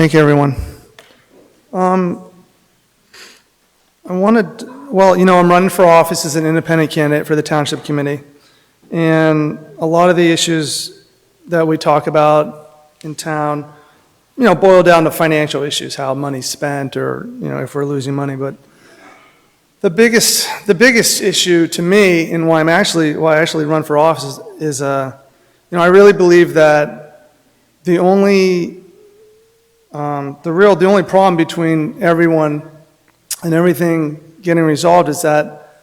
Thank you, everyone. I'm running for office as an independent candidate for the Township Committee. And a lot of the issues that we talk about in town, boil down to financial issues, how money's spent or, if we're losing money. But the biggest issue to me and why I actually run for office is, I really believe that the only problem between everyone and everything getting resolved is that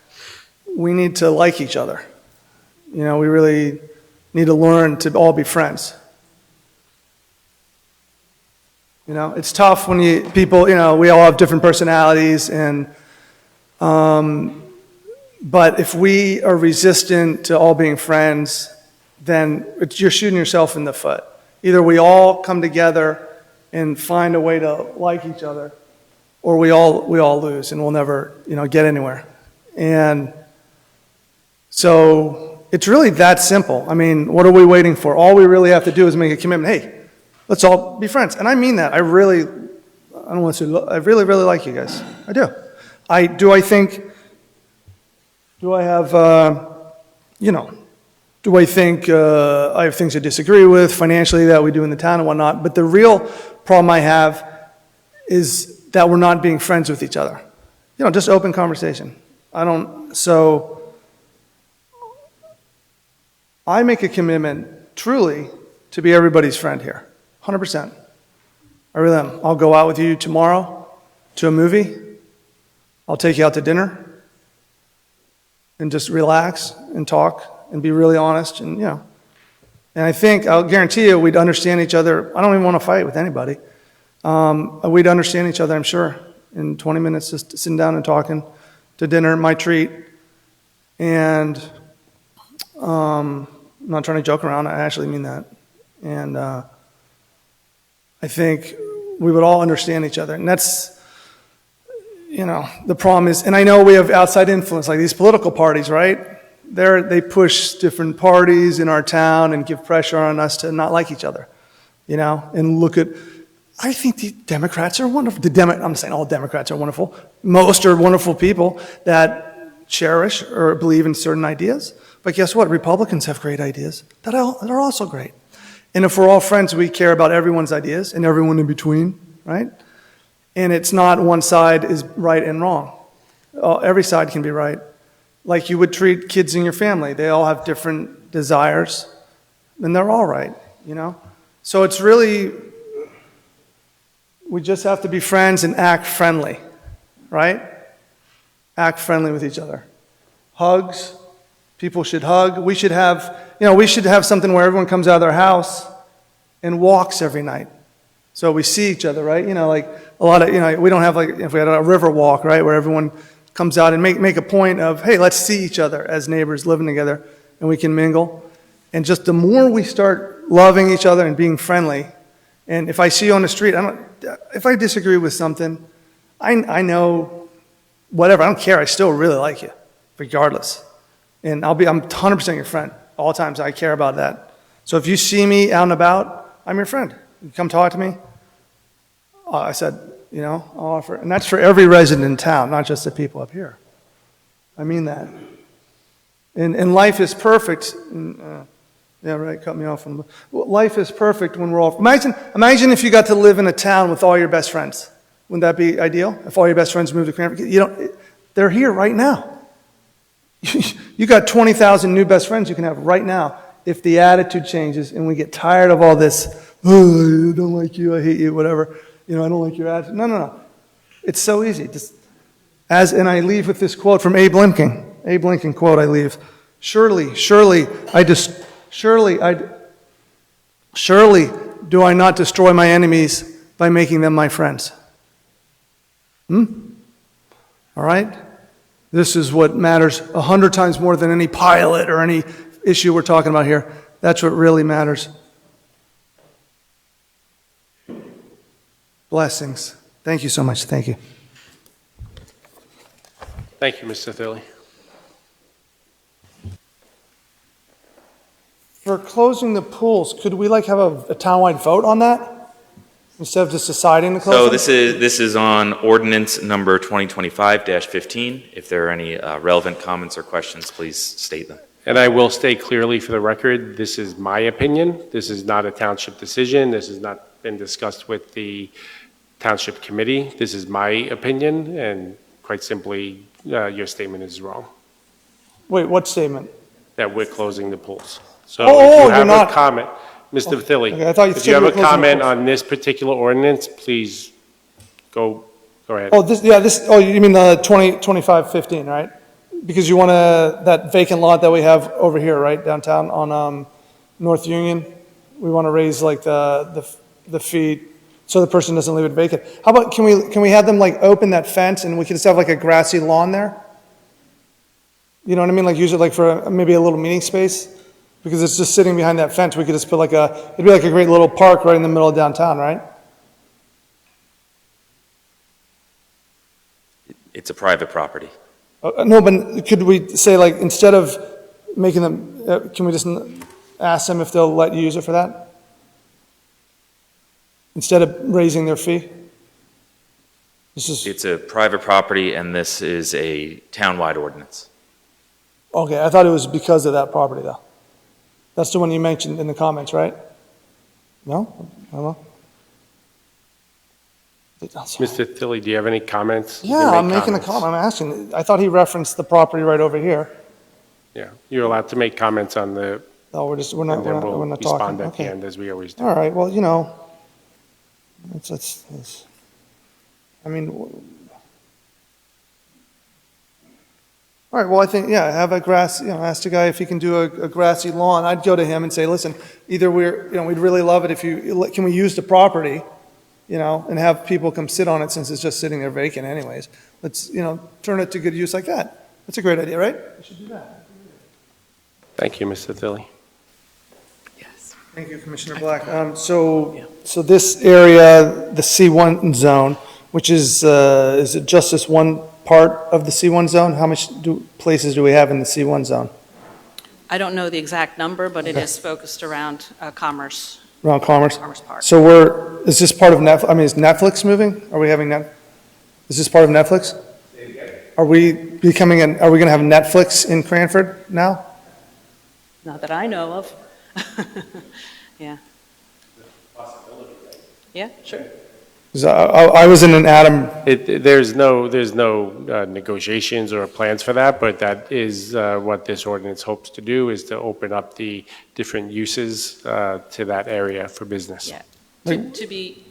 we need to like each other. We really need to learn to all be friends. It's tough when we all have different personalities, but if we are resistant to all being friends, then you're shooting yourself in the foot. Either we all come together and find a way to like each other, or we all lose and we'll never, get anywhere. And so it's really that simple. I mean, what are we waiting for? All we really have to do is make a commitment. Hey, let's all be friends. And I mean that. I really really like you guys. I do. Do I think I have things I disagree with financially that we do in the town and whatnot, but the real problem I have is that we're not being friends with each other. Just open conversation. So I make a commitment truly to be everybody's friend here, 100%. I really am. I'll go out with you tomorrow to a movie. I'll take you out to dinner and just relax and talk and be really honest and, And I think, I'll guarantee you, we'd understand each other. I don't even want to fight with anybody. We'd understand each other, I'm sure, in 20 minutes just sitting down and talking to dinner, my treat. And I'm not trying to joke around. I actually mean that. And I think we would all understand each other. And that's, the problem is, and I know we have outside influence, like these political parties, right? They push different parties in our town and give pressure on us to not like each other, and look at, I think the Democrats are wonderful. I'm saying all Democrats are wonderful. Most are wonderful people that cherish or believe in certain ideas. But guess what? Republicans have great ideas that are also great. And if we're all friends, we care about everyone's ideas and everyone in between, right? And it's not one side is right and wrong. Every side can be right. Like you would treat kids in your family. They all have different desires, and they're all right, So it's really, we just have to be friends and act friendly, right? Act friendly with each other. Hugs. People should hug. We should have something where everyone comes out of their house and walks every night. So we see each other, right? Like a lot of, we don't have if we had a river walk, right? Where everyone comes out and make a point of, hey, let's see each other as neighbors living together and we can mingle. And just the more we start loving each other and being friendly, and if I see you on the street, if I disagree with something, I know whatever, I don't care, I still really like you, regardless. And I'm 100% your friend, all times, I care about that. So if you see me out and about, I'm your friend. You come talk to me. I said, I'll offer. And that's for every resident in town, not just the people up here. I mean that. And life is perfect. Yeah, right, cut me off. Life is perfect when we're all... Imagine if you got to live in a town with all your best friends. Wouldn't that be ideal? If all your best friends moved to Cranford? They're here right now. You got 20,000 new best friends you can have right now if the attitude changes and we get tired of all this, oh, I don't like you, I hate you, whatever. I don't like your attitude. No. It's so easy. And I leave with this quote from Abe Lincoln. Abe Lincoln quote I leave. Surely do I not destroy my enemies by making them my friends. All right? This is what matters 100 times more than any pilot or any issue we're talking about here. That's what really matters. Blessings. Thank you so much. Thank you. Thank you, Mr. Thurley. For closing the pools, could we have a townwide vote on that? Instead of just deciding to close So them? this is on ordinance number 2025-15. If there are any relevant comments or questions, please state them. And I will state clearly for the record, this is my opinion. This is not a township decision. This has not been discussed with the township committee. This is my opinion, and quite simply, your statement is wrong, Wait, what statement? that we're closing the pools. So Oh, if you you're have not- a comment, Mr. Thilly, okay, I thought you if said you have you a were closing the comment pools. on this particular ordinance, please go ahead. Oh, you mean the 25-15, right? Because you want that vacant lot that we have over here, right, downtown on North Union? We want to raise like the fee so the person doesn't leave it vacant. How about, can we have them like open that fence and we can just have like a grassy lawn there? You know what I mean? Like use it like for maybe a little meeting space? Because it's just sitting behind that fence. We could just put it'd be like a great little park right in the middle of downtown, right? It's a private property. No, but could we say like, instead of making them, can we just ask them if they'll let you use it for that? Instead of raising their fee? It's a private property, and this is a townwide ordinance. Okay, I thought it was because of that property though. That's the one you mentioned in the comments, right? No? I don't know. Mr. Thilly, do you have any comments? You Yeah, can I'm make making a comments. comment, I'm asking. I thought he referenced the property right over here. Yeah, you're allowed to make comments on the, Oh, we're not, and then we're we'll not respond talking. at the Okay. end, as we always do. All right, well, it's, I mean, all right, well, I think, yeah, have a ask the guy if he can do a grassy lawn. I'd go to him and say, listen, either we'd really love it if can we use the property, and have people come sit on it since it's just sitting there vacant anyways. Let's, turn it to good use like that. That's a great idea, right? We should do that. Thank you, Mr. Thilly. Thank you, Commissioner Black. So this area, the C1 zone, which is it just this one part of the C1 zone? How much places do we have in the C1 zone? I don't know the exact number, but it is focused around Commerce Around Commerce? Park. So is this part of Netflix? I mean, is Netflix moving? Are we having is this part of Netflix? Are we going to have Netflix in Cranford now? Not that I know of. Yeah. Yeah, sure. 'Cause I was in an Adam, There's no negotiations or plans for that, but that is what this ordinance hopes to do, is to open up the different uses to that area for business. Yeah. To be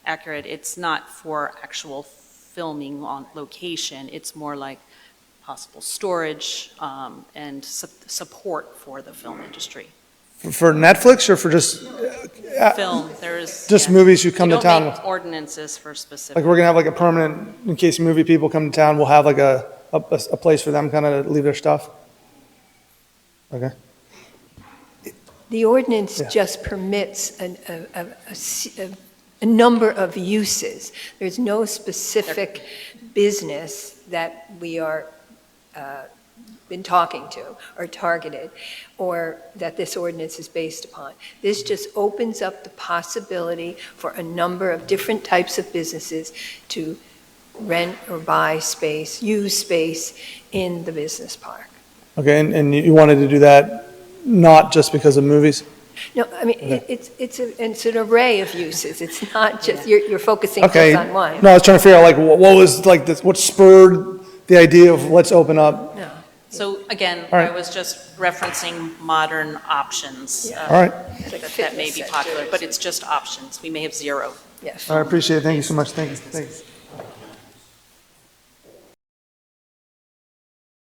accurate, it's not for actual filming on location. It's more like possible storage and support for the film industry. for Netflix or for just, Film, there is. just yeah. movies who come We to town? don't make ordinances for specific. Like, we're gonna have like a permanent, in case movie people come to town, we'll have like a place for them kind of leave their stuff? Okay. The ordinance Yeah. just permits a number of uses. There's no specific business that we are been talking to or targeted, or that this ordinance is based upon. This just opens up the possibility for a number of different types of businesses to rent or buy space, use space in the business park. Okay, and you wanted to do that not just because of movies? No, I mean, it's an array of uses. It's not just, you're focusing Okay. just on one. No, I was trying to figure out like, what was like this, what spurred the idea of let's open up? No. So again, All right. I was just referencing modern options. Yeah. All right, That may be Fitness popular, centers. but it's just options. We may have zero. Yes. I appreciate it, thank you so much, thank you.